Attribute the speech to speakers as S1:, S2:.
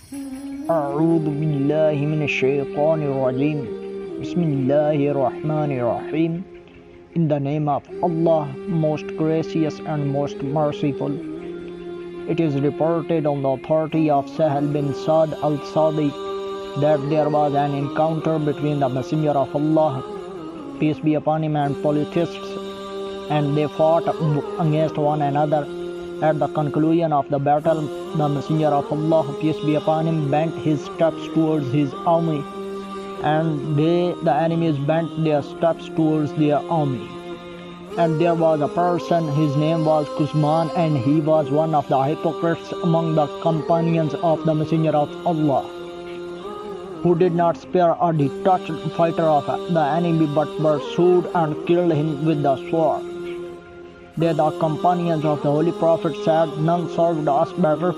S1: أعوذ بالله من الشيطان الرجيم. Bismillahirrahmanirrahim. In the name of Allah, most gracious and most merciful. It is reported on the authority of Sahal bin Sa'd al-Sadi that there was an encounter between the Messenger of Allah, peace be upon him, and polytheists, and they fought against one another. At the conclusion of the battle, the Messenger of Allah, peace be upon him, bent his steps towards his army, and the enemies bent their steps towards their army. And there was a person, his name was Kuzman, and he was one of the hypocrites among the companions of the Messenger of Allah, who did not spare a detached fighter of the enemy but pursued and killed him with the sword. They, the companions of the Holy Prophet, said, "None served us better